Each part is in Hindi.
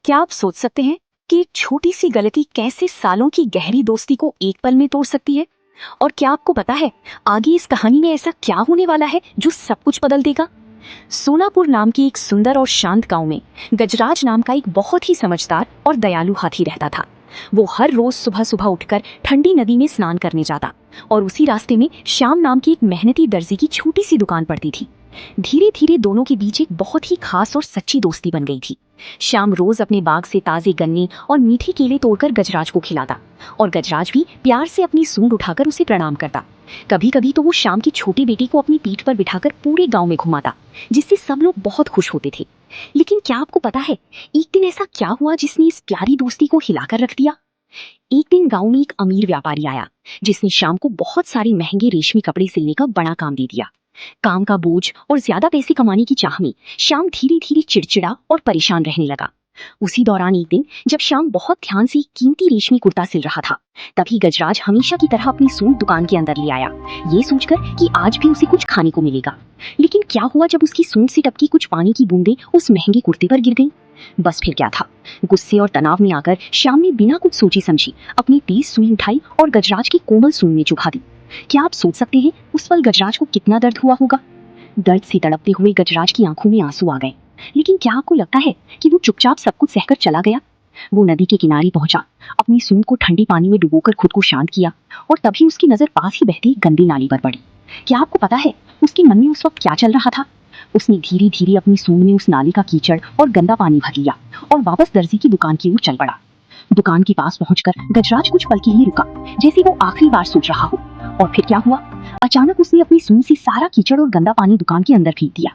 क्या आप सोच सकते हैं कि एक छोटी सी गलती कैसे सालों की गहरी दोस्ती को एक पल में तोड़ सकती है? और क्या आपको पता है आगे इस कहानी में ऐसा क्या होने वाला है जो सब कुछ बदल देगा? सोनापुर नाम की एक सुंदर और शांत गांव में गजराज नाम का एक बहुत ही समझदार और दयालु हाथी रहता था। वो हर रोज सुबह सुबह उठकर ठंडी नदी में स्नान करने जाता और उसी रास्ते में श्याम नाम की एक मेहनती दर्जी की छोटी सी दुकान पड़ती थी। धीरे धीरे दोनों के बीच एक बहुत ही खास और सच्ची दोस्ती बन गई थी। श्याम रोज अपने बाग से ताजे गन्ने और मीठे केले तोड़कर गजराज को खिलाता और गजराज भी प्यार से अपनी सूंड उठाकर उसे प्रणाम करता। कभी कभी तो वो श्याम की छोटी बेटी को अपनी पीठ पर बिठाकर पूरे गांव में घुमाता, जिससे सब लोग बहुत खुश होते थे। लेकिन क्या आपको पता है एक दिन ऐसा क्या हुआ जिसने इस प्यारी दोस्ती को हिलाकर रख दिया? एक दिन गांव में एक अमीर व्यापारी आया जिसने श्याम को बहुत सारे महंगे रेशमी कपड़े सिलने का बड़ा काम दे दिया। काम का बोझ और ज्यादा पैसे कमाने की चाह में श्याम धीरे धीरे चिड़चिड़ा और परेशान रहने लगा। उसी दौरान एक दिन जब श्याम बहुत ध्यान से कीमती रेशमी कुर्ता सिल रहा था, तभी गजराज हमेशा की तरह अपनी सूंड दुकान के अंदर ले आया, ये सोचकर कि आज भी उसे कुछ खाने को मिलेगा। लेकिन क्या हुआ जब उसकी सूंड से टपकी कुछ पानी की बूंदें उस महंगे कुर्ते पर गिर गईं? बस फिर क्या था, गुस्से और तनाव में आकर श्याम ने बिना कुछ सोची समझी अपनी तेज सुई उठाई और गजराज की कोमल सूंड में चुभा दी। क्या आप सोच सकते हैं उस पल गजराज को कितना दर्द हुआ होगा? दर्द से तड़पते हुए गजराज की आंखों में आंसू आ गए। लेकिन क्या आपको लगता है कि वो चुपचाप सब कुछ सहकर चला गया? वो नदी के किनारे पहुंचा, अपनी सूंड को ठंडी पानी में डुबोकर खुद को शांत किया और तभी उसकी नजर पास ही बहती एक गंदी नाली पर पड़ी। क्या आपको पता है उसके मन में उस वक्त क्या चल रहा था? उसने धीरे धीरे अपनी सूंड में उस नाली का कीचड़ और गंदा पानी भर लिया और वापस दर्जी की दुकान की ओर चल पड़ा। दुकान के पास पहुंचकर गजराज कुछ पल के लिए रुका, जैसे वो आखिरी बार सोच रहा हो। और फिर क्या हुआ? अचानक उसने अपनी सूंड से सारा कीचड़ और गंदा पानी दुकान के अंदर फेंक दिया।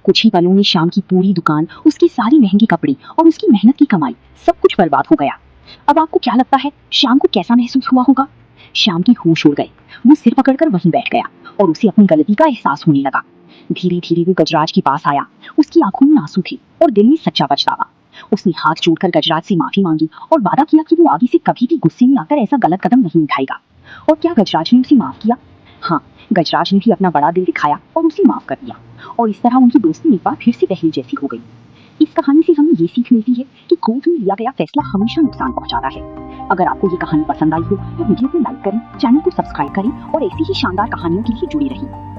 कुछ ही पलों में श्याम की पूरी दुकान, उसके सारी महंगे कपड़े और उसकी मेहनत की कमाई सब कुछ बर्बाद हो गया। अब आपको क्या लगता है श्याम को कैसा महसूस हुआ होगा? श्याम की होश उड़ गए। वो सिर पकड़कर वहीं बैठ गया और उसे अपनी गलती का एहसास होने लगा। धीरे धीरे वो गजराज के पास आया। उसकी आंखों में आंसू थे और दिल में सच्चा पछतावा। उसने हाथ जोड़कर गजराज से माफी मांगी और वादा किया कि वो आगे से कभी भी गुस्से में आकर ऐसा गलत कदम नहीं उठाएगा। और क्या गजराज ने उसे माफ किया? हाँ, गजराज ने भी अपना बड़ा दिल दिखाया और उसे माफ कर दिया और इस तरह उनकी दोस्ती एक बार फिर से पहले जैसी हो गई। इस कहानी से हमें ये सीख मिलती है कि क्रोध में लिया गया फैसला हमेशा नुकसान पहुंचाता है। अगर आपको ये कहानी पसंद आई हो तो वीडियो को लाइक करें, चैनल को सब्सक्राइब करें और ऐसी ही शानदार कहानियों के लिए जुड़े रहें।